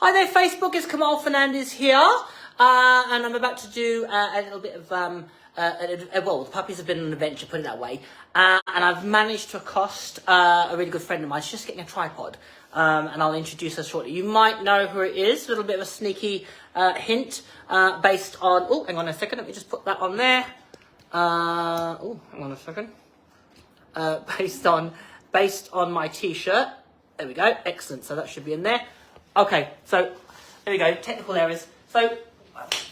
Hi there, Facebook. It's Kamal Fernandez here, and I'm about to do a little bit of well, the puppies have been on an adventure, put it that way, and I've managed to accost a really good friend of mine. She's just getting a tripod, and I'll introduce her shortly. You might know who it is. A little bit of a sneaky hint based on. Oh, hang on a second. Let me just put that on there. Oh, hang on a second. Based on my T-shirt. There we go. Excellent. So that should be in there. Okay, so there we go, technical errors. So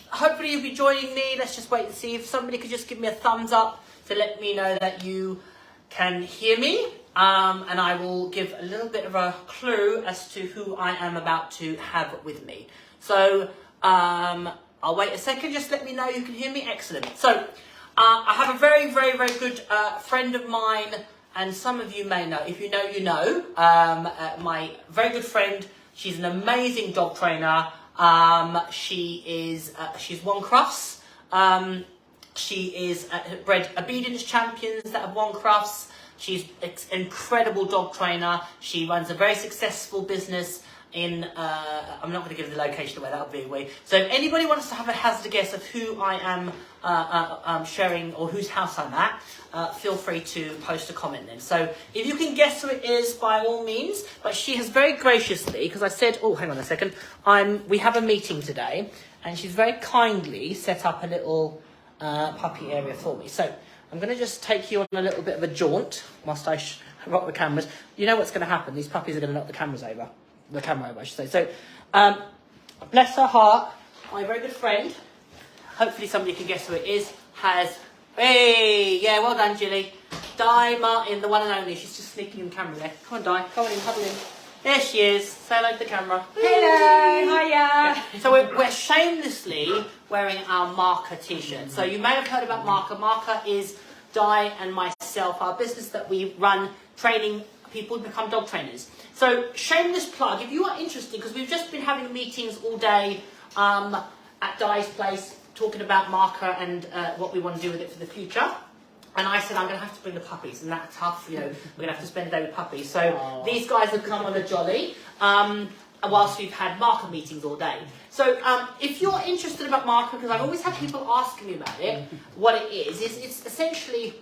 hopefully you'll be joining me. Let's just wait and see if somebody could just give me a thumbs up to let me know that you can hear me. And I will give a little bit of a clue as to who I am about to have with me. So I'll wait a second, just let me know you can hear me. Excellent. So I have a very, very, very good friend of mine, and some of you may know. If you know, you know. My very good friend. She's an amazing dog trainer. She's won crufts. She is bred obedience champions that have won crufts. She's an incredible dog trainer. She runs a very successful business in, I'm not going to give the location away, that would be away. So if anybody wants to have a hazard guess of who I am sharing or whose house I'm at, feel free to post a comment then. So if you can guess who it is, by all means. But she has very graciously, because I said, oh, hang on a second, we have a meeting today, and she's very kindly set up a little puppy area for me. So I'm going to just take you on a little bit of a jaunt whilst I rock the cameras. You know what's going to happen. These puppies are going to knock the cameras over. The camera over, I should say. So, bless her heart, my very good friend, hopefully somebody can guess who it is, hey, yeah, well done, Jilly. Di Martin, the one and only. She's just sneaking in the camera there. Come on, Di, come on in, huddle in. There she is. Say hello to the camera. Hello, hiya. Yeah. So we're shamelessly wearing our MARKA t-shirt. So you may have heard about MARKA. MARKA is Di and myself, our business that we run, training people to become dog trainers. So shameless plug, if you are interested, because we've just been having meetings all day at Di's place, talking about MARKA and what we want to do with it for the future. And I said, I'm going to have to bring the puppies, and that's tough, you know, we're going to have to spend a day with puppies. So these guys have come on a jolly, whilst we've had MARKA meetings all day. So if you're interested about MARKA, because I've always had people asking me about it, what it is it's essentially,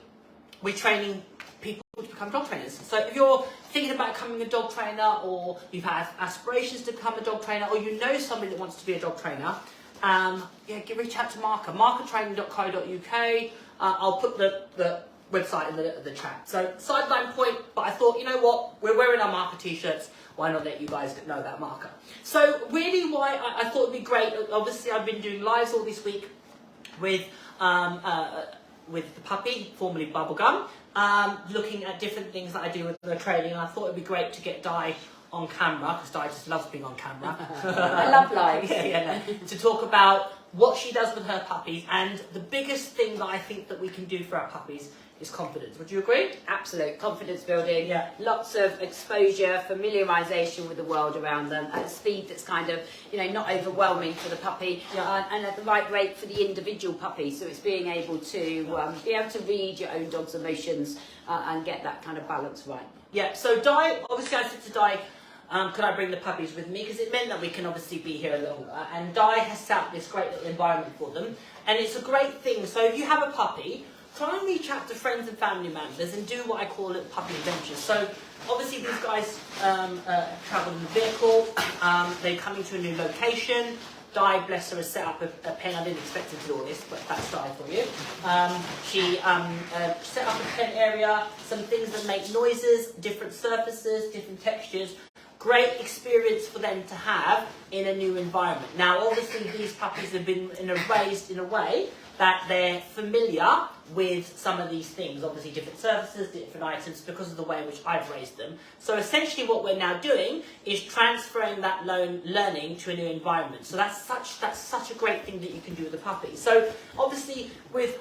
we're training people to become dog trainers. So if you're thinking about becoming a dog trainer, or you've had aspirations to become a dog trainer, or you know somebody that wants to be a dog trainer, reach out to MARKA, markatraining.co.uk. I'll put the website in the chat. So sideline point, but I thought, you know what, we're wearing our MARKA t-shirts, why not let you guys know about MARKA? So really why I thought it'd be great, obviously I've been doing lives all this week with the puppy, formerly Bubblegum, looking at different things that I do with the training, and I thought it'd be great to get Di on camera, because Di just loves being on camera. I love lives. To talk about what she does with her puppies, and the biggest thing that I think that we can do for our puppies is confidence. Would you agree? Absolute confidence building. Yeah. Lots of exposure, familiarisation with the world around them at a speed that's kind of, you know, not overwhelming for the puppy, and at the right rate for the individual puppy. So it's being able to read your own dog's emotions and get that kind of balance right. Yeah. So Di, obviously, I said to Di, could I bring the puppies with me? Because it meant that we can obviously be here a little longer. And Di has set up this great little environment for them, and it's a great thing. So if you have a puppy, try and reach out to friends and family members and do what I call it puppy adventures. So obviously these guys travel in the vehicle, they're coming to a new location. Di, bless her, has set up a pen. I didn't expect her to do all this, but that's Di for you. She set up a pen area, some things that make noises, different surfaces, different textures. Great experience for them to have in a new environment. Now obviously these puppies have been raised in a way that they're familiar with some of these things, obviously different surfaces, different items, because of the way in which I've raised them. So essentially what we're now doing is transferring that learning to a new environment. So that's such a great thing that you can do with a puppy. So obviously with,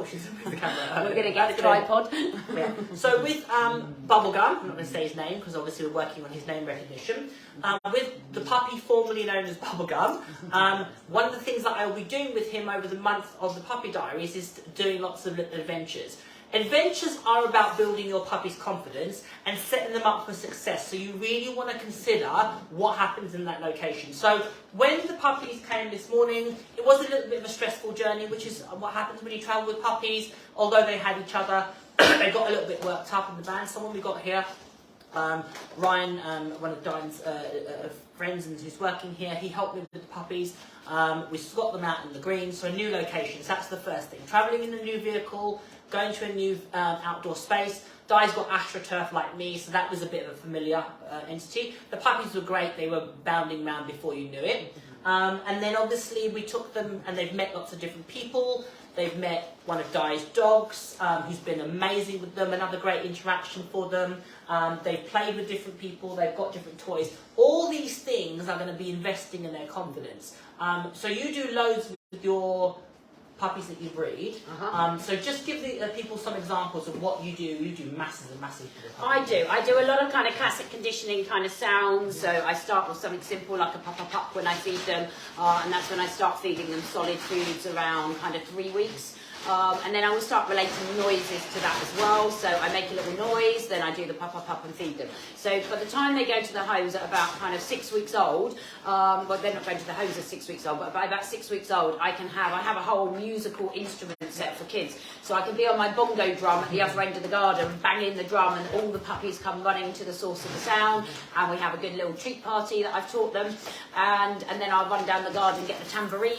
she's with the camera. We're going to get the tripod. Yeah. So with Bubblegum, I'm not going to say his name because obviously we're working on his name recognition. With the puppy formerly known as Bubblegum, one of the things that I will be doing with him over the month of the puppy diaries is doing lots of little adventures. Adventures are about building your puppy's confidence and setting them up for success. So you really want to consider what happens in that location. So when the puppies came this morning, it was a little bit of a stressful journey, which is what happens when you travel with puppies. Although they had each other, they got a little bit worked up in the van. Someone we got here, Ryan, one of Diane's friends and who's working here, he helped me with the puppies. We got them out in the green, so a new location. So that's the first thing. Travelling in a new vehicle, going to a new outdoor space. Di's got AstroTurf like me, so that was a bit of a familiar entity. The puppies were great, they were bounding around before you knew it. And then obviously we took them and they've met lots of different people. They've met one of Di's dogs, who's been amazing with them, another great interaction for them. They've played with different people, they've got different toys. All these things are going to be investing in their confidence. So you do loads with your puppies that you breed. So just give the people some examples of what you do. You do masses and masses for the puppies. I do a lot of kind of classic conditioning kind of sounds. So I start with something simple like a pup when I feed them, and that's when I start feeding them solid foods around kind of 3 weeks. And then I will start relating noises to that as well. So I make a little noise, then I do the pup and feed them. So by the time they go to the homes at about kind of 6 weeks old, well, they're not going to the homes at 6 weeks old, but by about 6 weeks old, I have a whole musical instrument set for kids. So I can be on my bongo drum at the other end of the garden, banging the drum, and all the puppies come running to the source of the sound, and we have a good little treat party that I've taught them, and then I'll run down the garden, get the tambourine.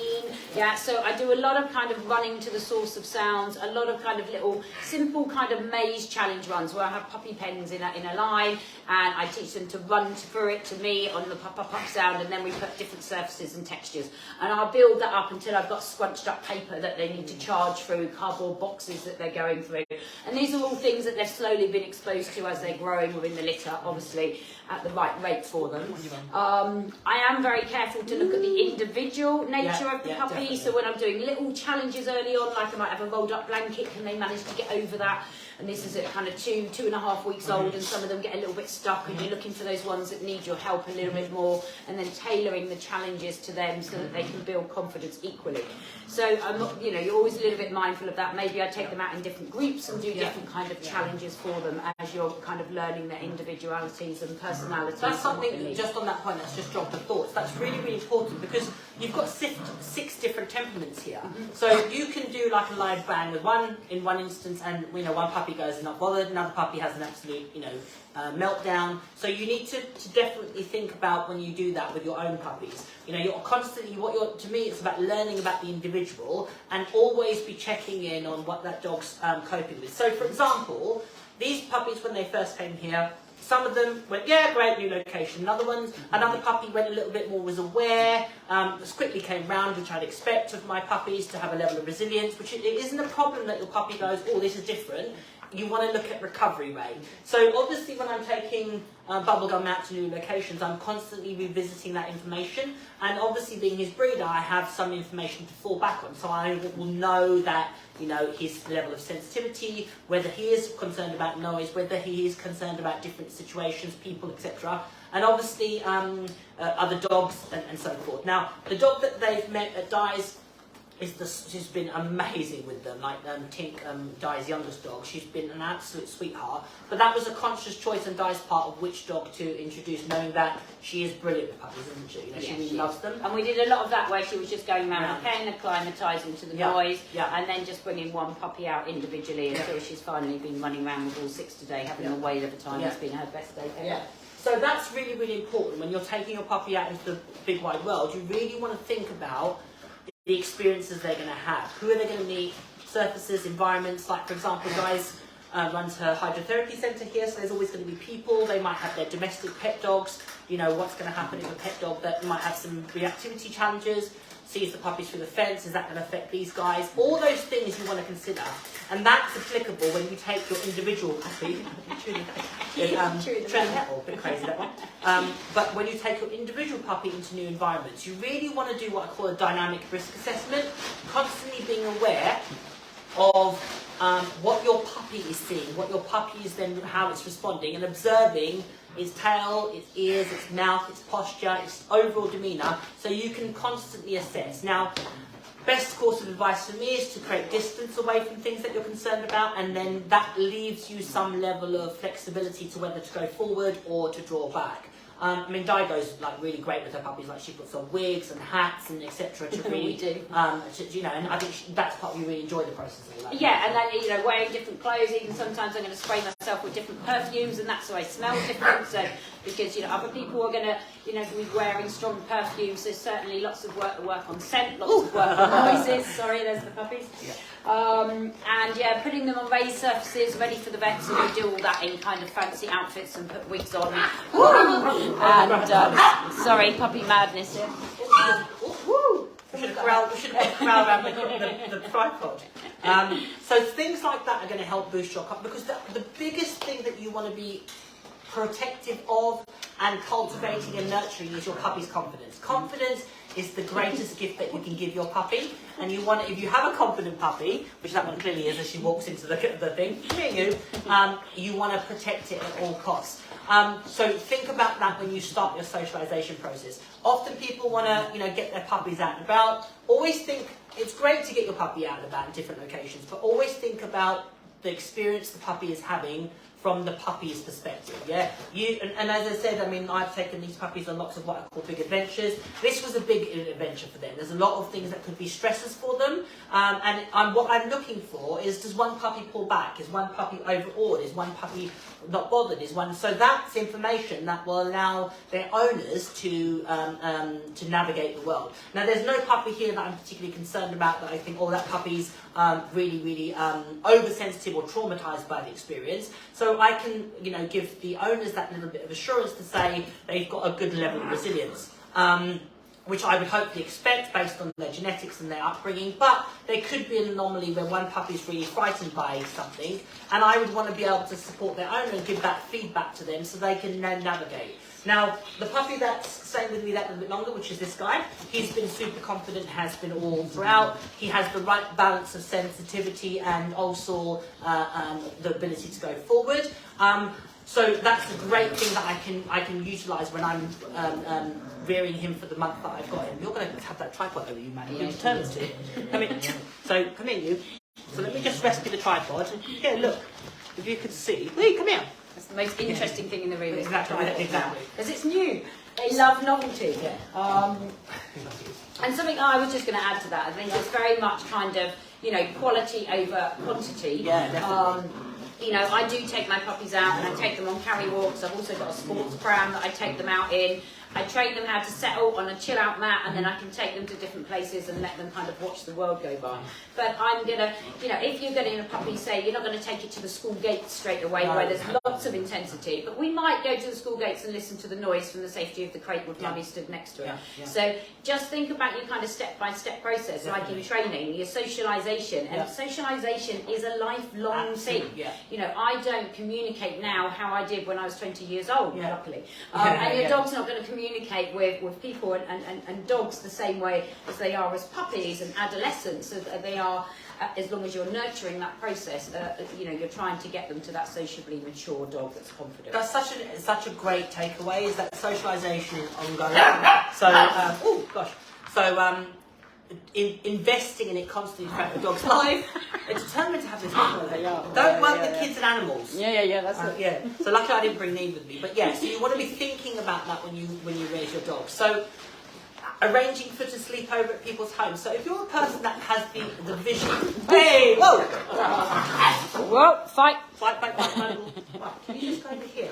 Yeah, so I do a lot of kind of running to the source of sounds, a lot of kind of little simple kind of maze challenge runs where I have puppy pens in a line, and I teach them to run through it to me on the pup sound, and then we put different surfaces and textures, and I'll build that up until I've got scrunched up paper that they need to charge through, cardboard boxes that they're going through, and these are all things that they've slowly been exposed to as they're growing within the litter, obviously at the right rate for them. I am very careful to look at the individual nature of the puppy. Definitely. So when I'm doing little challenges early on, like I might have a rolled up blanket, can they manage to get over that? And this is at kind of 2.5 weeks old, and some of them get a little bit stuck, and you're looking for those ones that need your help a little bit more, and then tailoring the challenges to them so that they can build confidence equally. So I'm not, you're always a little bit mindful of that. Maybe I take them out in different groups and do different kind of challenges for them as you're kind of learning their individualities and personalities. That's something, just on that point, that's just dropped the thoughts. That's really, really important because you've got 6 different temperaments here. So you can do like a live bang with one in one instance, and one puppy goes and not bothered, another puppy has an absolute, meltdown. So you need to definitely think about when you do that with your own puppies. You're constantly, to me, it's about learning about the individual and always be checking in on what that dog's coping with. So for example, these puppies, when they first came here, some of them went, yeah, great, new location. Another puppy went a little bit more, was aware, quickly came round, which I'd expect of my puppies to have a level of resilience, which it isn't a problem that your puppy goes, oh, this is different. You want to look at recovery rate. So obviously when I'm taking Bubblegum out to new locations, I'm constantly revisiting that information. And obviously being his breeder, I have some information to fall back on. So I will know that, his level of sensitivity, whether he is concerned about noise, whether he is concerned about different situations, people, etc. And obviously other dogs and so forth. Now, the dog that they've met at Di's, she's been amazing with them, like Tink, Di's youngest dog. She's been an absolute sweetheart. But that was a conscious choice on Di's part of which dog to introduce, knowing that she is brilliant with puppies, isn't she? She really loves them. And we did a lot of that where she was just going around the pen, acclimatising to the noise, and then just bringing one puppy out individually until she's finally been running around with all 6 today, having a whale of a time. It's been her best day ever. So that's really, really important. When you're taking your puppy out into the big wide world, you really want to think about the experiences they're going to have. Who are they going to meet? Surfaces, environments. Like, for example, Guys runs her hydrotherapy centre here, so there's always going to be people. They might have their domestic pet dogs. What's going to happen if a pet dog that might have some reactivity challenges, sees the puppies through the fence, is that going to affect these guys? All those things you want to consider. And that's applicable when you take your individual puppy. A bit crazy, that one. But when you take your individual puppy into new environments, you really want to do what I call a dynamic risk assessment, constantly being aware of what your puppy is seeing, what your puppy is then, how it's responding, and observing its tail, its ears, its mouth, its posture, its overall demeanour, so you can constantly assess. Now, best course of advice for me is to create distance away from things that you're concerned about, and then that leaves you some level of flexibility to whether to go forward or to draw back. I mean, Di goes like really great with her puppies. Like she puts on wigs and hats and etc. to really, we do. You know, and I think that's part we really enjoy the process of that. Yeah, and then, you know, wearing different clothes. Even sometimes I'm going to spray myself with different perfumes, and that's why I smell different. So because, you know, other people are going to, you know, be wearing strong perfumes. There's certainly lots of work on scent, lots of work on noises. Sorry, there's the puppies. Yeah. And yeah, putting them on raised surfaces, ready for the vets, and we do all that in kind of fancy outfits and put wigs on. And sorry, puppy madness here. We should have crowd around the tripod. So things like that are going to help boost your because the biggest thing that you want to be protective of and cultivating and nurturing is your puppy's confidence. Confidence is the greatest gift that you can give your puppy, and you want, if you have a confident puppy, which that one clearly is as she walks into the thing, you want to protect it at all costs. So think about that when you start your socialisation process. Often people want to, you know, get their puppies out and about. Always think it's great to get your puppy out and about in different locations, but always think about the experience the puppy is having from the puppy's perspective, yeah? And as I said, I mean, I've taken these puppies on lots of what I call big adventures. This was a big adventure for them. There's a lot of things that could be stressors for them. What I'm looking for is, does one puppy pull back? Is one puppy overawed? Is one puppy not bothered? Is one... So that's information that will allow their owners to navigate the world. Now, there's no puppy here that I'm particularly concerned about that I think, oh, that puppy's really oversensitive or traumatized by the experience. So I can, you know, give the owners that little bit of assurance to say they've got a good level of resilience, which I would hopefully expect based on their genetics and their upbringing. But there could be an anomaly where one puppy is really frightened by something, and I would want to be able to support their owner and give that feedback to them so they can then navigate. Now, the puppy that's staying with me that little bit longer, which is this guy, he's been super confident, has been all throughout. He has the right balance of sensitivity and also the ability to go forward. So that's a great thing that I can utilise when I'm rearing him for the month that I've got him. You're going to have that tripod over you, man. You're determined to. Come in. So come in, you. So let me just rescue the tripod. Here, look. If you could see. Lee, come here. That's the most interesting thing in the room. Exactly. Because it's new. They love novelty. Yeah. And something I was just going to add to that, I think it's very much kind of, you know, quality over quantity. Yeah, definitely. You know, I do take my puppies out and I take them on carry walks. I've also got a sports pram that I take them out in. I train them how to settle on a chill out mat, and then I can take them to different places and let them kind of watch the world go by. But I'm going to, you know, if you're getting a puppy, say, you're not going to take it to the school gates straight away where there's lots of intensity, but we might go to the school gates and listen to the noise from the safety of the crate with mummy stood next to it. So just think about your kind of step-by-step process, like in training, your socialisation. And socialisation is a lifelong thing. You know, I don't communicate now how I did when I was 20 years old, luckily. And your dog's not going to communicate with people and dogs the same way as they are as puppies and adolescents. So they are, as long as you're nurturing that process, you know, you're trying to get them to that sociably mature dog that's confident. That's such a great takeaway, is that socialisation is ongoing. So, investing in it constantly throughout the dog's life. They're determined to have this conversation. Don't work with kids and animals. That's it. So luckily I didn't bring Neve with me. But yeah, so you want to be thinking about that when you raise your dog. So arranging for to sleep over at people's homes. So if you're a person that has the vision, hey, whoa, whoa, fight. Can you just go over here?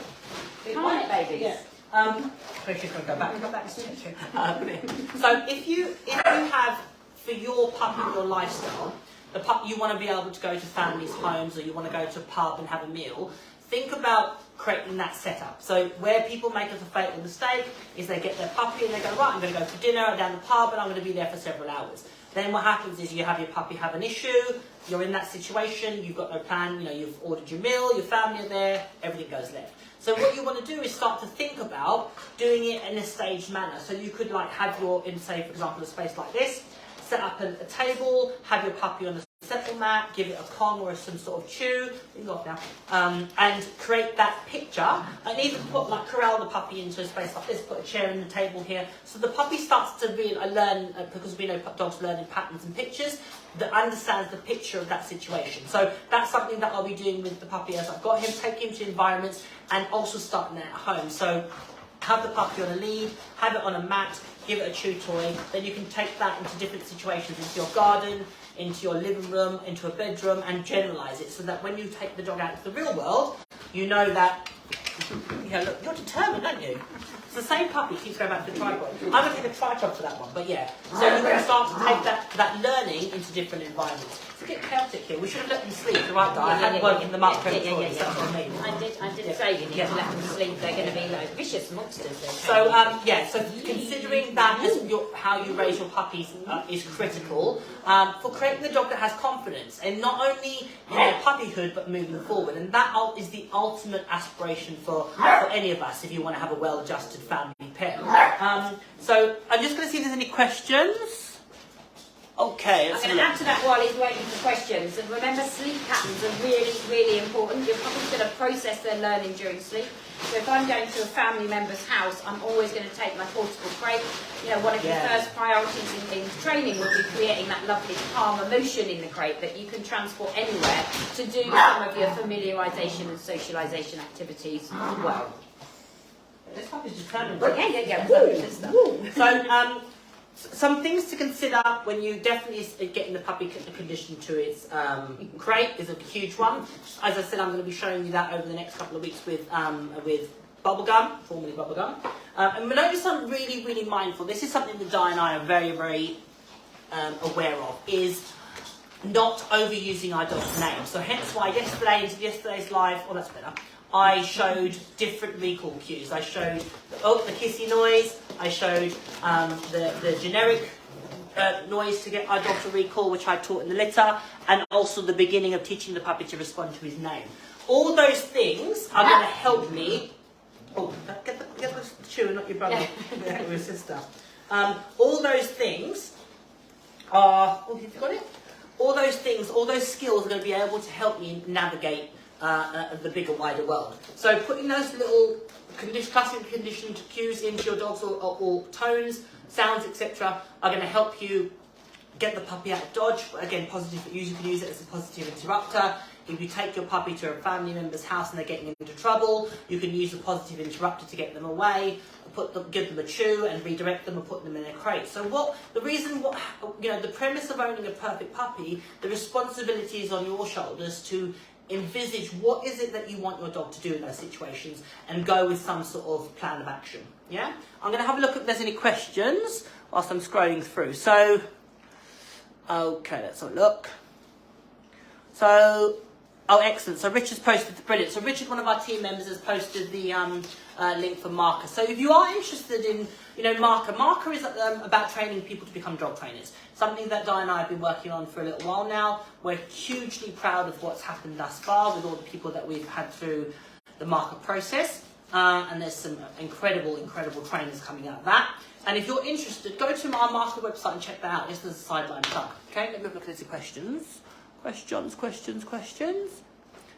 Hi, babies. Yeah. Go back. So if you have, for your puppy, your lifestyle, the pup, you want to be able to go to families' homes, or you want to go to a pub and have a meal, think about creating that setup. So where people make a fatal mistake is they get their puppy and they go, right, I'm going to go for dinner down the pub and I'm going to be there for several hours. Then what happens is you have your puppy have an issue, you're in that situation, you've got no plan, you know, you've ordered your meal, your family are there, everything goes left. So what you want to do is start to think about doing it in a staged manner. So you could like have your, in say for example a space like this, set up a table, have your puppy on the settle mat, give it a Kong or some sort of chew, and create that picture, and even put like corral the puppy into a space like this, put a chair in the table here, so the puppy starts to really learn, because we know dogs learn in patterns and pictures, that understands the picture of that situation. So that's something that I'll be doing with the puppy as I've got him, take him to environments, and also starting it at home. So have the puppy on a lead, have it on a mat, give it a chew toy, then you can take that into different situations, into your garden, into your living room, into a bedroom, and generalise it so that when you take the dog out into the real world, you know that, look, you're determined, aren't you? It's the same puppy, keeps going back to the tripod. I'm going to take a tripod for that one, but yeah. So you can start to take that learning into different environments. It's a bit chaotic here. We should have let them sleep, the right guy. I hadn't woken them up. I did say you need to let them sleep. They're going to be like vicious monsters. So so considering that as how you raise your puppies is critical for creating the dog that has confidence, and not only in their puppyhood but moving forward. And that is the ultimate aspiration for any of us if you want to have a well-adjusted family pet. So I'm just going to see if there's any questions. Okay, I'm going to add to that while he's waiting for questions. And remember, sleep patterns are really, really important. Your puppy's going to process their learning during sleep. So if I'm going to a family member's house, I'm always going to take my portable crate. One of your first priorities in training would be creating that lovely calm emotion in the crate that you can transport anywhere to do some of your familiarisation and socialisation activities as well. This puppy's determined. Yeah. Woo. So, some things to consider when you definitely getting the puppy conditioned to its crate is a huge one. As I said, I'm going to be showing you that over the next couple of weeks with bubblegum, formerly bubblegum. And notice I'm really, really mindful. This is something that Di and I are very, very aware of, is not overusing our dog's name. So hence why yesterday's live, that's better, I showed different recall cues. I showed the kissy noise. I showed the generic noise to get our dog to recall, which I taught in the litter, and also the beginning of teaching the puppy to respond to his name. All those things are going to help me. Oh, get the chew, not your brother, or your sister. All those things are. Oh, have you got it? All those things, all those skills are going to be able to help me navigate the bigger, wider world. So putting those little classically conditioned cues into your dogs or tones, sounds, etc. are going to help you get the puppy out of dodge. Again, you can use it as a positive interrupter. If you take your puppy to a family member's house and they're getting into trouble, you can use a positive interrupter to get them away, give them a chew and redirect them and put them in a crate. So the premise of owning a perfect puppy, the responsibility is on your shoulders to envisage what is it that you want your dog to do in those situations and go with some sort of plan of action. Yeah? I'm going to have a look if there's any questions whilst I'm scrolling through. So, okay, let's have a look. So, excellent. So Richard's posted, brilliant. So Richard, one of our team members, has posted the link for MARKA. So if you are interested in, MARKA is about training people to become dog trainers. Something that Di and I have been working on for a little while now. We're hugely proud of what's happened thus far with all the people that we've had through the MARKA process. And there's some incredible trainers coming out of that. And if you're interested, go to our MARKA website and check that out, just as a sideline plug. Okay, let me look at the questions. Questions.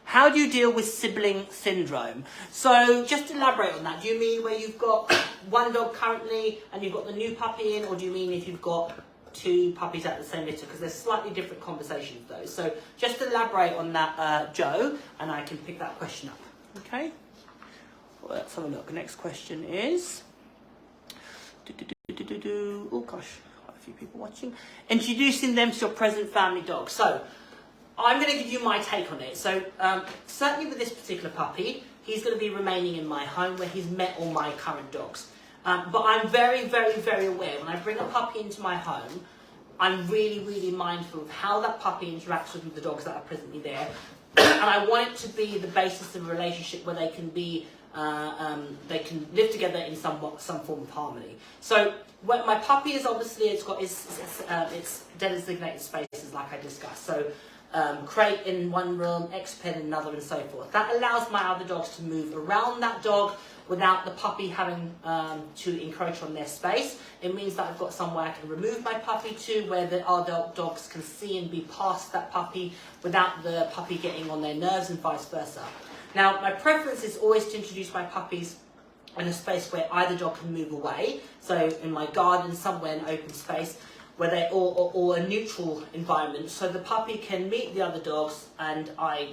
How do you deal with sibling syndrome? So just elaborate on that. Do you mean where you've got one dog currently and you've got the new puppy in, or do you mean if you've got two puppies at the same litter? Because there's slightly different conversations though. So just elaborate on that, Joe, and I can pick that question up. Okay? Well, let's have a look. The next question is... Oh gosh, quite a few people watching. Introducing them to your present family dog. So I'm going to give you my take on it. So certainly with this particular puppy, he's going to be remaining in my home where he's met all my current dogs. But I'm very, very, very aware when I bring a puppy into my home, I'm really, really mindful of how that puppy interacts with the dogs that are presently there. And I want it to be the basis of a relationship where they can be, they can live together in some form of harmony. So when my puppy is obviously, it's got its designated spaces like I discussed. So crate in one room, X-pen in another, and so forth. That allows my other dogs to move around that dog without the puppy having to encroach on their space. It means that I've got somewhere I can remove my puppy to, where the adult dogs can see and be past that puppy without the puppy getting on their nerves, and vice versa. Now, my preference is always to introduce my puppies in a space where either dog can move away, so in my garden, somewhere in open space, where they or a neutral environment, so the puppy can meet the other dogs, and I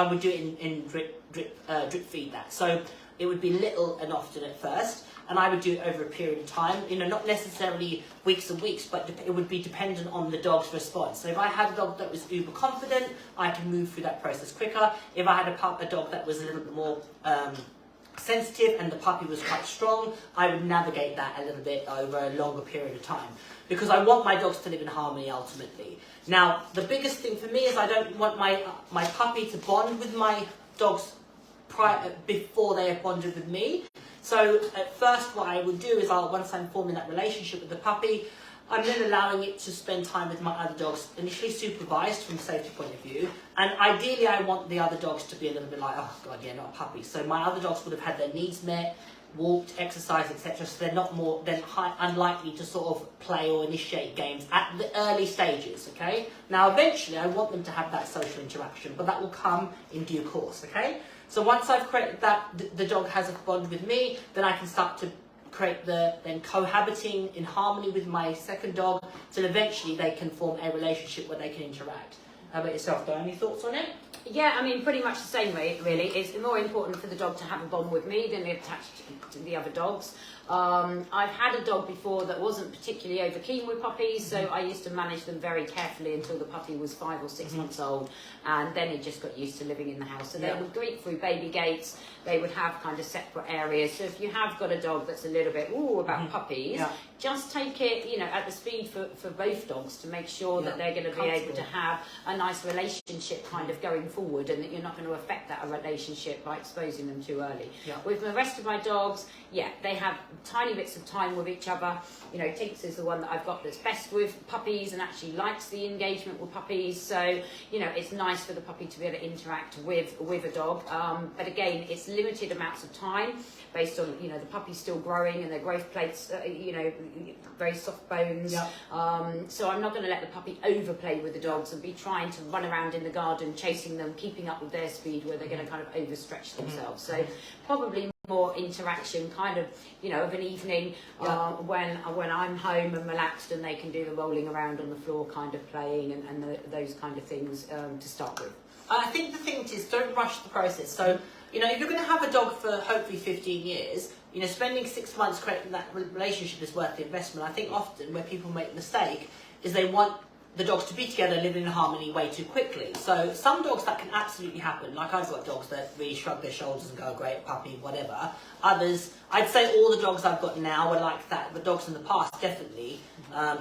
would do it in drip feed that. So it would be little and often at first, and I would do it over a period of time. You know, not necessarily weeks and weeks, but it would be dependent on the dog's response. So if I had a dog that was uber confident, I can move through that process quicker. If I had a dog that was a little bit more sensitive and the puppy was quite strong, I would navigate that a little bit over a longer period of time, because I want my dogs to live in harmony ultimately. Now, the biggest thing for me is I don't want my puppy to bond with my dogs before they have bonded with me. So at first what I would do is once I'm forming that relationship with the puppy, I'm then allowing it to spend time with my other dogs, initially supervised from a safety point of view. And ideally I want the other dogs to be a little bit like, oh God, yeah, not a puppy. So my other dogs would have had their needs met, walked, exercised, etc. So they're not unlikely to sort of play or initiate games at the early stages, okay? Now eventually I want them to have that social interaction, but that will come in due course, okay? So once I've created that, the dog has a bond with me, then I can start to create then cohabiting in harmony with my second dog, till eventually they can form a relationship where they can interact. How about yourself, Do? Any thoughts on it? Yeah, I mean, pretty much the same way, really. It's more important for the dog to have a bond with me than attached to the other dogs. I've had a dog before that wasn't particularly over keen with puppies, so I used to manage them very carefully until the puppy was 5 or 6 months old, and then he just got used to living in the house. So they would greet through baby gates, they would have kind of separate areas. So if you have got a dog that's a little bit about puppies, just take it, you know, at the speed for both dogs to make sure that they're going to be able to have a nice relationship kind of going forward, and that you're not going to affect that relationship by exposing them too early. With the rest of my dogs, they have tiny bits of time with each other. You know, Tinks is the one that I've got that's best with puppies and actually likes the engagement with puppies. So, you know, it's nice for the puppy to be able to interact with a dog. But again, it's limited amounts of time based on, you know, the puppy's still growing and their growth plates, you know, very soft bones. So I'm not going to let the puppy overplay with the dogs and be trying to run around in the garden, chasing them, keeping up with their speed, where they're going to kind of overstretch themselves. So probably more interaction, kind of, you know, of an evening when I'm home and relaxed, and they can do the rolling around on the floor kind of playing and those kind of things to start with. I think the thing is, don't rush the process. So, you know, if you're going to have a dog for hopefully 15 years, you know, spending 6 months creating that relationship is worth the investment. I think often where people make the mistake is they want the dogs to be together, living in harmony way too quickly. So some dogs that can absolutely happen. Like, I've got dogs that really shrug their shoulders and go, great, puppy, whatever. Others, I'd say all the dogs I've got now are like that. The dogs in the past definitely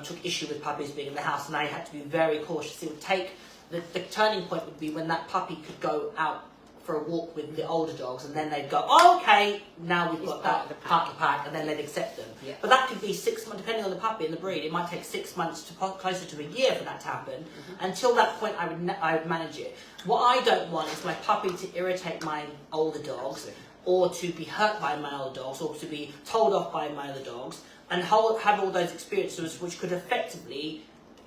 took issue with puppies being in the house, and I had to be very cautious. It would take, the turning point would be when that puppy could go out for a walk with the older dogs, and then they'd go, oh, okay, now we've got that part of the pack, and then they'd accept them. But that could be 6 months, depending on the puppy and the breed. It might take 6 months to closer to a year for that to happen. Until that point, I would manage it. What I don't want is my puppy to irritate my older dogs, or to be hurt by my older dogs, or to be told off by my other dogs, and have all those experiences which could effectively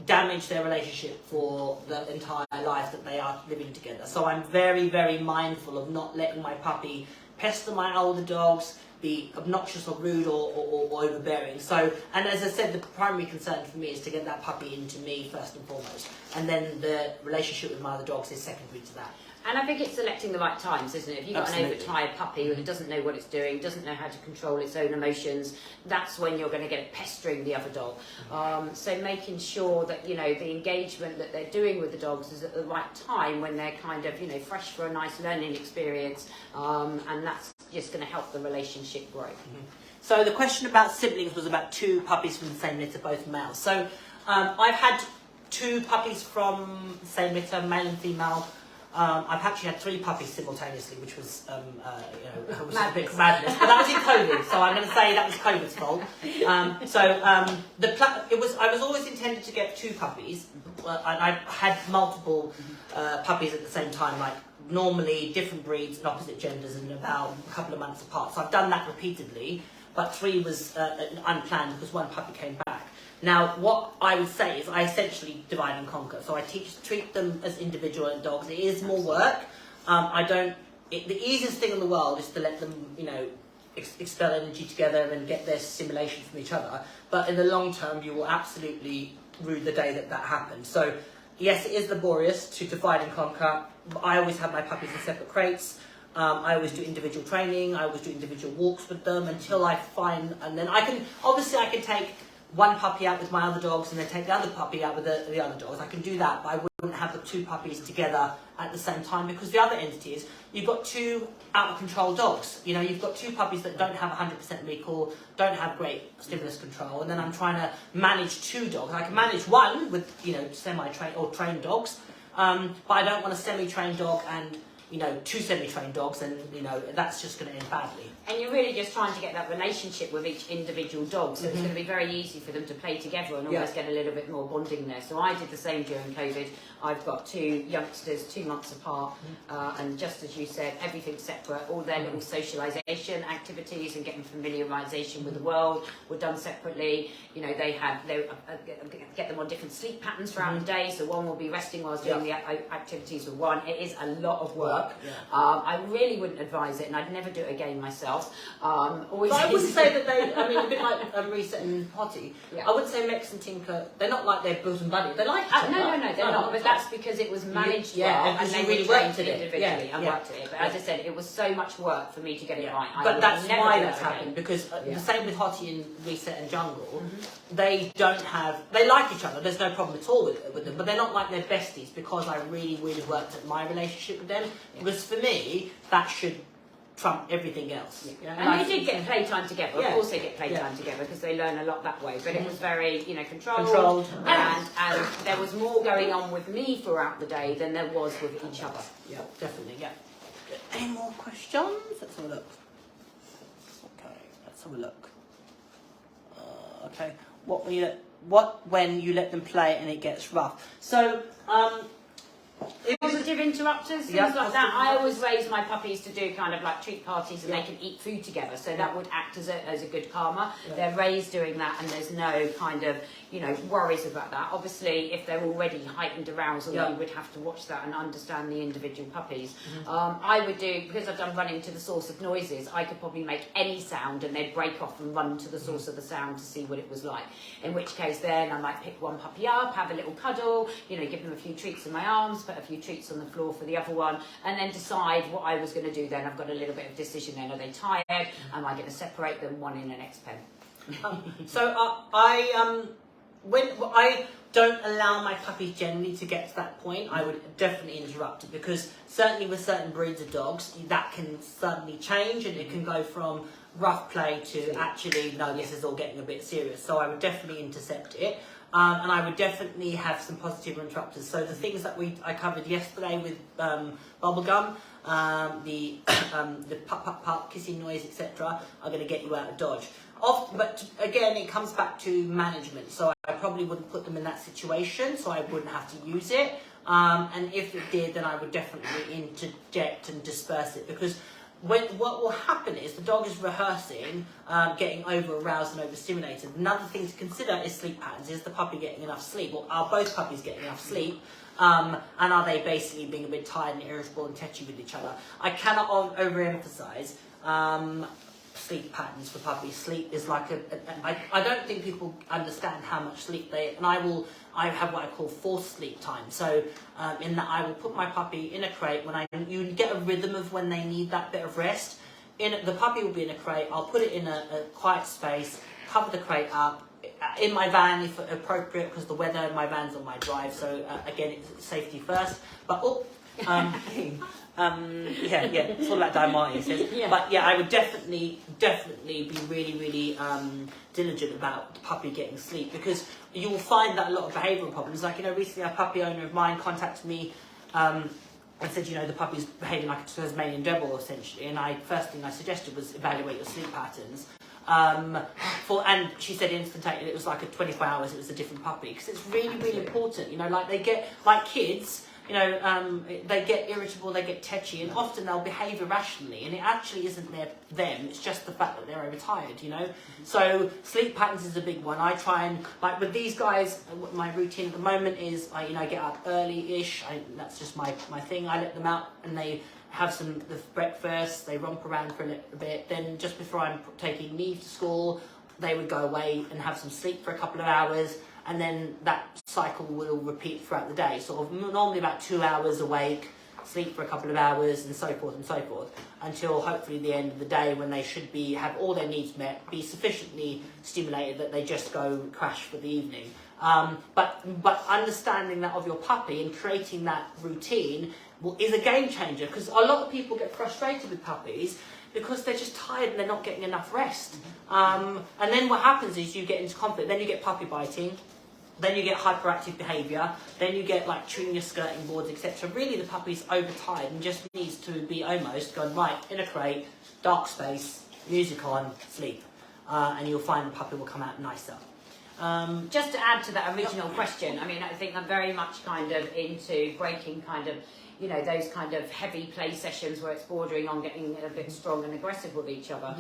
damage their relationship for the entire life that they are living together. So I'm very, very mindful of not letting my puppy pester my older dogs, be obnoxious or rude or overbearing. So, and as I said, the primary concern for me is to get that puppy into me first and foremost, and then the relationship with my other dogs is secondary to that. And I think it's selecting the right times, isn't it? If you've got an overtired puppy that doesn't know what it's doing, doesn't know how to control its own emotions, that's when you're going to get it pestering the other dog. So making sure that, you know, the engagement that they're doing with the dogs is at the right time, when they're kind of, you know, fresh for a nice learning experience, and that's just going to help the relationship grow. So the question about siblings was about 2 puppies from the same litter, both males. So I've had 2 puppies from the same litter, male and female. I've actually had 3 puppies simultaneously, which was, was a bit madness. But that was in COVID, so I'm going to say that was COVID's fault. I was always intended to get 2 puppies. And I had multiple puppies at the same time, like normally different breeds and opposite genders, and about a couple of months apart. So I've done that repeatedly, but 3 was unplanned because 1 puppy came back. Now, what I would say is I essentially divide and conquer. So I treat them as individual dogs. It is more work. The easiest thing in the world is to let them, expel energy together and get their stimulation from each other. But in the long term, you will absolutely rue the day that happens. So, yes, it is laborious to divide and conquer. I always have my puppies in separate crates. I always do individual training. I always do individual walks with them until I find, and then I can take 1 puppy out with my other dogs and then take the other puppy out with the other dogs. I can do that, but I wouldn't have the 2 puppies together at the same time, because the other entity is you've got 2 out of control dogs. You've got 2 puppies that don't have 100% recall, don't have great stimulus control, and then I'm trying to manage 2 dogs. I can manage 1 with semi-trained or trained dogs, but I don't want a semi-trained dog and 2 semi-trained dogs, and that's just going to end badly. And you're really just trying to get that relationship with each individual dog, so it's going to be very easy for them to play together and almost get a little bit more bonding there. So I did the same during COVID. I've got 2 youngsters, 2 months apart, and just as you said, everything's separate. All their little socialisation activities and getting familiarisation with the world were done separately. They get them on different sleep patterns throughout the day. So one will be resting whilst doing the activities with one. It is a lot of work. I really wouldn't advise it, and I'd never do it again myself. But I wouldn't say that a bit like Reset and Potty. I wouldn't say Mex and Tinker, they're not like their bosom buddy. They're like each other. No, they're not. But that's because it was managed well, and they really worked it individually and worked at it. But as I said, it was so much work for me to get it right. But that's why that's happened, because the same with Hottie and Reset and Jungle, they like each other. There's no problem at all with them, but they're not like their besties, because I really, really worked at my relationship with them. Because for me, that should trump everything else. And they did get playtime together. Of course they get playtime together, because they learn a lot that way. But it was very, controlled. And there was more going on with me throughout the day than there was with each other. Yeah, definitely, Any more questions? Let's have a look. Okay, let's have a look. Okay, what when you let them play and it gets rough? So, Positive interrupters, things like that. I always raise my puppies to do kind of like treat parties, and they can eat food together, so that would act as a good calmer. They're raised doing that, and there's no kind of worries about that. Obviously, if they're already heightened arousal, you would have to watch that and understand the individual puppies. I would do, because I've done running to the source of noises, I could probably make any sound and they'd break off and run to the source of the sound to see what it was like. In which case then I might pick 1 puppy up, have a little cuddle, give them a few treats in my arms, put a few treats on the floor for the other one, and then decide what I was going to do then. I've got a little bit of decision then. Are they tired? Am I going to separate them, 1 in an X pen? When I don't allow my puppies generally to get to that point, I would definitely interrupt it, because certainly with certain breeds of dogs, that can suddenly change, and it can go from rough play to actually, no, this is all getting a bit serious. So I would definitely intercept it. And I would definitely have some positive interrupters. So the things that I covered yesterday with bubblegum, the pup, kissing noise, etc., are going to get you out of dodge. But again, it comes back to management. So I probably wouldn't put them in that situation, so I wouldn't have to use it. And if it did, then I would definitely interject and disperse it, because what will happen is the dog is rehearsing getting over-aroused and overstimulated. Another thing to consider is sleep patterns. Is the puppy getting enough sleep? Or are both puppies getting enough sleep? And are they basically being a bit tired and irritable and tetchy with each other? I cannot overemphasize sleep patterns for puppies. Sleep is like I don't think people understand how much sleep I have what I call forced sleep time. So in that I will put my puppy in a crate you get a rhythm of when they need that bit of rest. The puppy will be in a crate. I'll put it in a quiet space, cover the crate up, in my van if appropriate, because the weather in my van's on my drive. So again, it's safety first. But it's all about Diamantis. But I would definitely be really, really diligent about the puppy getting sleep, because you will find that a lot of behavioural problems. Like, recently a puppy owner of mine contacted me I said, you know, the puppy's behaving like a Tasmanian devil, essentially, and first thing I suggested was evaluate your sleep patterns. And she said instantaneously it was like 24 hours, it was a different puppy, because it's really, really important, you know, like they get, like kids, you know, they get irritable, they get tetchy, and often they'll behave irrationally, and it actually isn't them, it's just the fact that they're overtired, you know. So sleep patterns is a big one. I try and, like with these guys, my routine at the moment is I get up early-ish, that's just my thing. I let them out and they have the breakfast, they romp around for a little bit, then just before I'm taking leave to school, they would go away and have some sleep for a couple of hours, and then that cycle will repeat throughout the day, sort of normally about 2 hours awake, sleep for a couple of hours, and so forth, until hopefully the end of the day, when they should have all their needs met, be sufficiently stimulated that they just go crash for the evening. But understanding that of your puppy and creating that routine is a game changer, because a lot of people get frustrated with puppies because they're just tired and they're not getting enough rest. And then what happens is you get into conflict, then you get puppy biting, then you get hyperactive behaviour, then you get like chewing your skirting boards, etc. Really the puppy's overtired and just needs to be almost gone, right, in a crate, dark space, music on, sleep. And you'll find the puppy will come out nicer. Just to add to that original question, I mean, I think I'm very much kind of into breaking kind of, you know, those kind of heavy play sessions where it's bordering on getting a bit strong and aggressive with each other,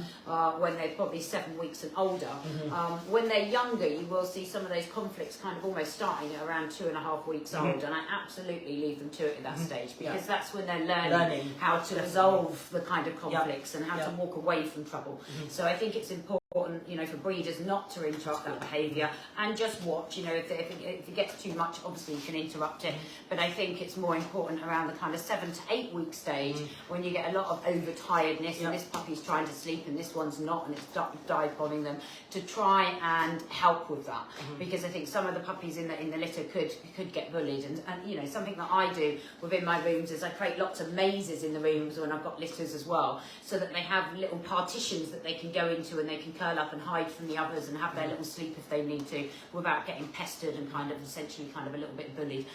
when they're probably 7 weeks and older. When they're younger, you will see some of those conflicts kind of almost starting at around 2.5 weeks old, and I absolutely leave them to it at that stage, because that's when they're learning how to resolve the kind of conflicts and how to walk away from trouble. So I think it's important, you know, for breeders not to interrupt that behaviour and just watch. You know, if it gets too much, obviously you can interrupt it, but I think it's more important around the kind of 7 to 8 week stage, when you get a lot of overtiredness and this puppy's trying to sleep and this one's not, and it's dive bombing them, to try and help with that, because I think some of the puppies in the litter could get bullied, and you know, something that I do within my rooms is I create lots of mazes in the rooms when I've got litters as well, so that they have little partitions that they can go into and they can curl up and hide from the others and have their little sleep if they need to, without getting pestered and kind of essentially kind of a little bit bullied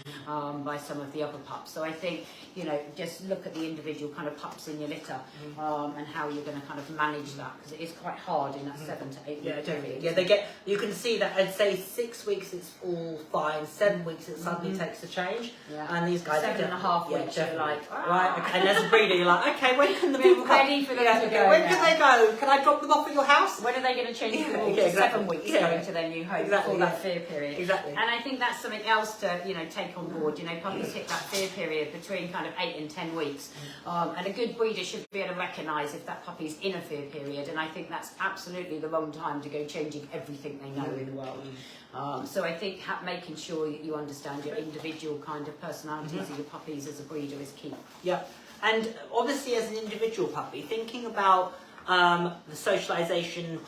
by some of the other pups. So I think, you know, just look at the individual kind of pups in your litter, and how you're going to kind of manage that, because it is quite hard in that 7 to 8 week period. Yeah, you can see that. I'd say 6 weeks it's all fine, 7 weeks it suddenly takes a change, and these guys 7.5 weeks you're like, right, okay. And as a breeder you're like, okay, when can the people come? Ready for them to go when now. can they go? Can I drop them off at your house? When are they going to change the rules to 7 weeks going to their new home before that fear period? Exactly. And I think that's something else to, you know, take on board. You know, puppies hit that fear period between kind of 8 and 10 weeks, and a good breeder should be able to recognise if that puppy's in a fear period, and I think that's absolutely the wrong time to go changing everything they know in the world. So I think making sure that you understand your individual kind of personalities of your puppies as a breeder is key. Yeah, and obviously as an individual puppy, thinking about the socialisation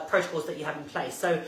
protocols that you have in place. So,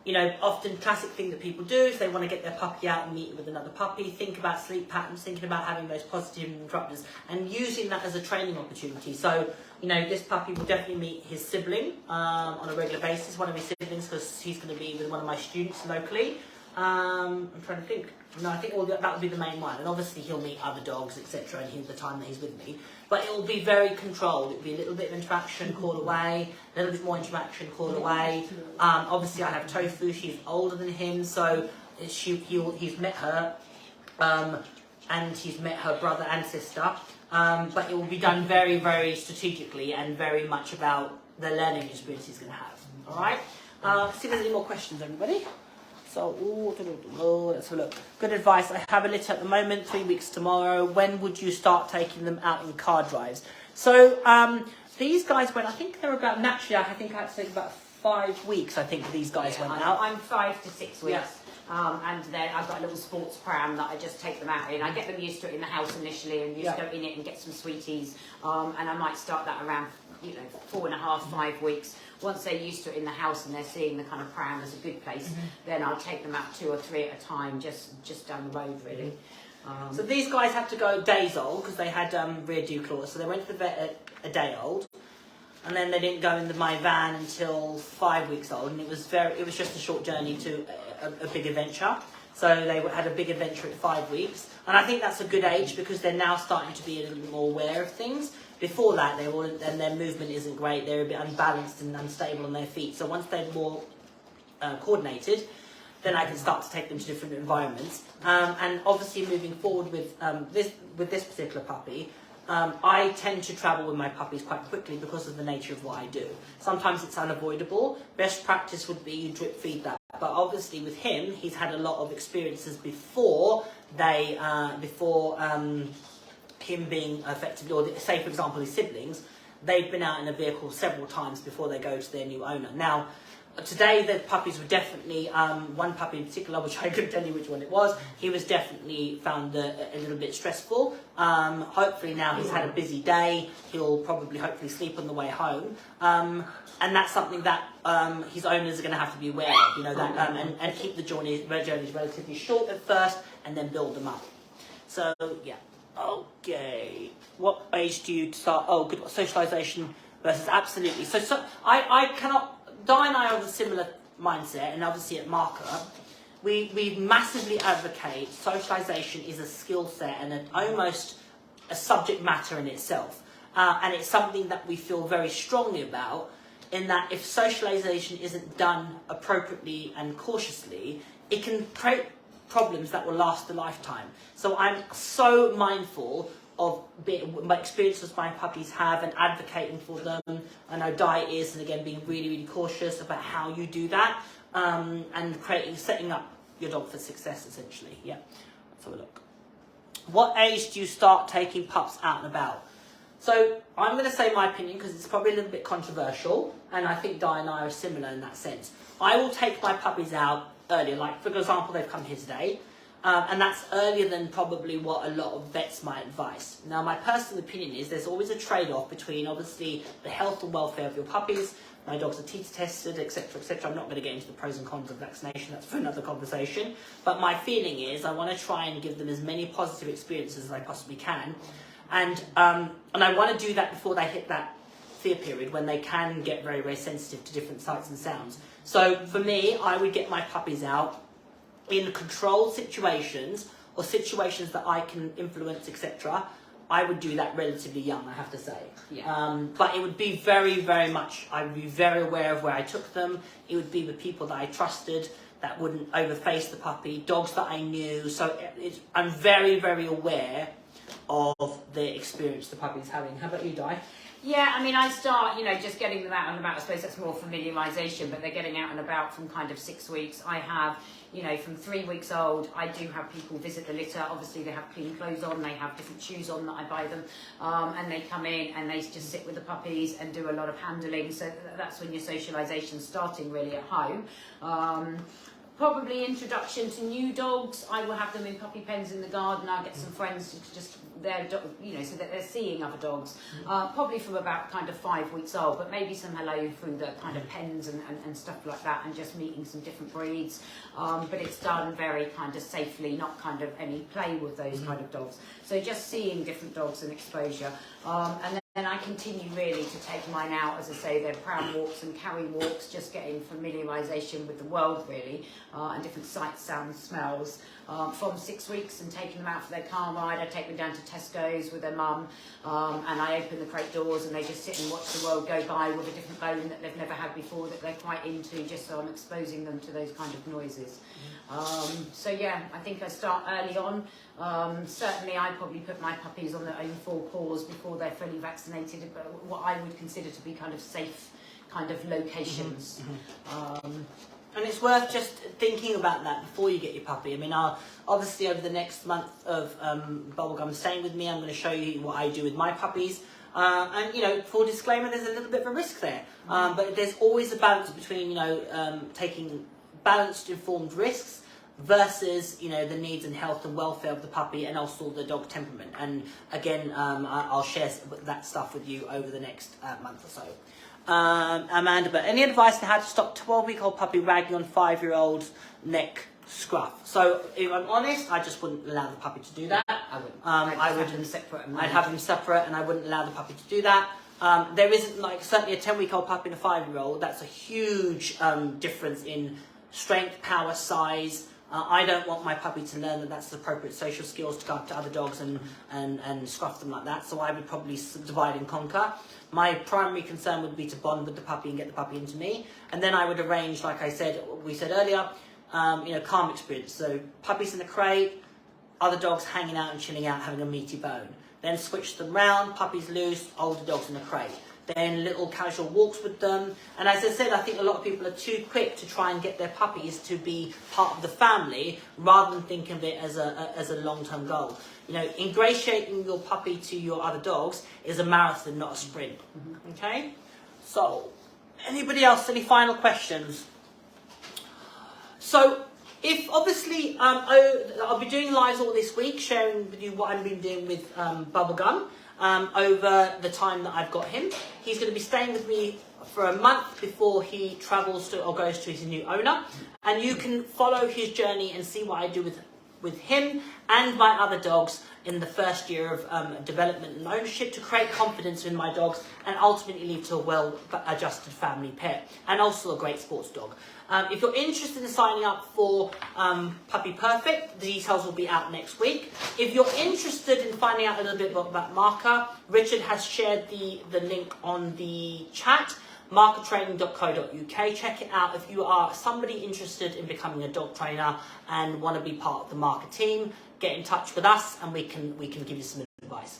you know, often classic thing that people do is they want to get their puppy out and meet with another puppy, think about sleep patterns, thinking about having those positive interrupters and using that as a training opportunity. So, you know, this puppy will definitely meet his sibling on a regular basis, one of his siblings, because he's going to be with one of my students locally. I'm trying to think. No, I think that would be the main one. And obviously he'll meet other dogs, etc. and the time that he's with me. But it will be very controlled. It will be a little bit of interaction, call away, a little bit more interaction, call away. Obviously I have Tofu, she's older than him, so he's met her, and he's met her brother and sister. But it will be done very, very strategically and very much about the learning experience he's going to have. Alright? See if there's any more questions, everybody. So, let's have a look. Good advice. I have a litter at the moment, 3 weeks tomorrow. When would you start taking them out in car drives? So, these guys went, I think they're about, naturally, I think I had to take about 5 weeks, I think these guys went out. I'm 5 to 6 weeks. And then I've got a little sports pram that I just take them out in. I get them used to it in the house initially and just go in it and get some sweeties. And I might start that around, 4.5, 5 weeks. Once they're used to it in the house and they're seeing the kind of pram as a good place, then I'll take them out 2 or 3 at a time, just down the road, really. So these guys had to go days old because they had rear dew claws. So they went to the vet at a day old, and then they didn't go in my van until 5 weeks old. And it was just a short journey to a big adventure. So they had a big adventure at 5 weeks. And I think that's a good age because they're now starting to be a little bit more aware of things. Before that, and their movement isn't great. They're a bit unbalanced and unstable on their feet. So once they're more coordinated, then I can start to take them to different environments. And obviously moving forward with this particular puppy, I tend to travel with my puppies quite quickly because of the nature of what I do. Sometimes it's unavoidable. Best practice would be you drip feed that. But obviously with him, he's had a lot of experiences before him being effectively, or say for example his siblings, they've been out in a vehicle several times before they go to their new owner. Now, today the puppies were definitely, one puppy in particular, which I couldn't tell you which one it was, he was definitely found a little bit stressful. Hopefully now he's had a busy day, he'll probably hopefully sleep on the way home. And that's something that his owners are going to have to be aware of, you know, that, and keep the journeys relatively short at first and then build them up. So, yeah. Okay. What age do you start? Oh, good. Socialisation versus absolutely. So I cannot... Di and I are of a similar mindset, and obviously at MARKA, we massively advocate socialisation is a skill set and almost a subject matter in itself. And it's something that we feel very strongly about, in that if socialisation isn't done appropriately and cautiously, it can create problems that will last a lifetime. So I'm so mindful of my experiences my puppies have and advocating for them. I know Di is, and again, being really, really cautious about how you do that, and setting up your dog for success, essentially. Yeah, let's have a look. What age do you start taking pups out and about? So I'm going to say my opinion because it's probably a little bit controversial, and I think Di and I are similar in that sense. I will take my puppies out earlier, like for example, they've come here today. And that's earlier than probably what a lot of vets might advise. Now, my personal opinion is there's always a trade-off between, obviously, the health and welfare of your puppies. My dogs are teeth tested, etc., etc. I'm not going to get into the pros and cons of vaccination. That's for another conversation. But my feeling is I want to try and give them as many positive experiences as I possibly can. And I want to do that before they hit that fear period when they can get very, very sensitive to different sights and sounds. So, for me, I would get my puppies out in controlled situations or situations that I can influence, etc. I would do that relatively young, I have to say. Yeah. But it would be very, very much, I would be very aware of where I took them. It would be with people that I trusted, that wouldn't overface the puppy, dogs that I knew. So I'm very, very aware of the experience the puppy's having. How about you, Di? Yeah, I mean, I start, just getting them out and about. I suppose that's more familiarisation, but they're getting out and about from kind of 6 weeks. I have, from 3 weeks old, I do have people visit the litter. Obviously, they have clean clothes on, they have different shoes on that I buy them, and they come in and they just sit with the puppies and do a lot of handling. So that's when your socialisation's starting really at home. Probably introduction to new dogs. I will have them in puppy pens in the garden. I'll get some friends to just so that they're seeing other dogs. Probably from about kind of 5 weeks old, but maybe some hello through the kind of pens and stuff like that, and just meeting some different breeds. But it's done very kind of safely, not kind of any play with those kind of dogs. So just seeing different dogs and exposure. And then I continue really to take mine out, as I say, they're pram walks and carry walks, just getting familiarisation with the world really, and different sights, sounds, smells. From 6 weeks, and taking them out for their car ride. I take them down to Tesco's with their mum, and I open the crate doors and they just sit and watch the world go by with a different bone that they've never had before, that they're quite into, just so I'm exposing them to those kind of noises. So yeah, I think I start early on. Certainly I probably put my puppies on their own 4 paws before they're fully vaccinated, but what I would consider to be kind of safe kind of locations. And it's worth just thinking about that before you get your puppy. I mean, obviously over the next month of Bubblegum staying with me, I'm going to show you what I do with my puppies. And, full disclaimer, there's a little bit of a risk there. But there's always a balance between, taking balanced, informed risks versus, the needs and health and welfare of the puppy, and also the dog temperament. And again, I'll share that stuff with you over the next month or so. Amanda, but any advice on how to stop 12-week-old puppy wagging on 5-year-old's neck scruff? So, if I'm honest, I just wouldn't allow the puppy to do that. I wouldn't. I'd have them separate, and I wouldn't allow the puppy to do that. There isn't, certainly a 10-week-old puppy and a 5-year-old. That's a huge difference in strength, power, size. I don't want my puppy to learn that that's the appropriate social skills to go up to other dogs and scruff them like that. So I would probably divide and conquer. My primary concern would be to bond with the puppy and get the puppy into me. And then I would arrange, like we said earlier, calm experience. So puppies in the crate, other dogs hanging out and chilling out, having a meaty bone. Then switch them round, puppies loose, older dogs in the crate. Then little casual walks with them. And as I said, I think a lot of people are too quick to try and get their puppies to be part of the family rather than thinking of it as a long-term goal. Ingratiating your puppy to your other dogs is a marathon, not a sprint. Okay? So, anybody else, any final questions? So, if obviously, I'll be doing lives all this week, sharing with you what I've been doing with Bubblegum over the time that I've got him. He's going to be staying with me for a month before he travels to or goes to his new owner. And you can follow his journey and see what I do with him and my other dogs in the first year of development and ownership to create confidence in my dogs and ultimately lead to a well-adjusted family pet and also a great sports dog. If you're interested in signing up for Puppy Perfect, the details will be out next week. If you're interested in finding out a little bit about MARKA, Richard has shared the link on the chat, markatraining.co.uk. Check it out if you are somebody interested in becoming a dog trainer and want to be part of the MARKA team. Get in touch with us and we can give you some advice.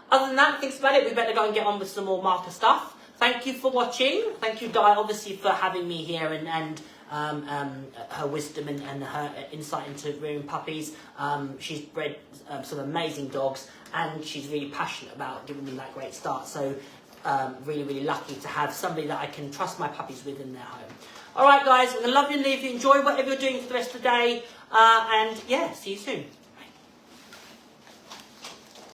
Other than that, thanks about it. We better go and get on with some more MARKA stuff. Thank you for watching. Thank you, Di, obviously, for having me here and her wisdom and her insight into rearing puppies. She's bred some amazing dogs and she's really passionate about giving them that great start. So really, really lucky to have somebody that I can trust my puppies with in their home. All right, guys, I'm going to love you and leave you. Enjoy whatever you're doing for the rest of the day. And yeah, see you soon.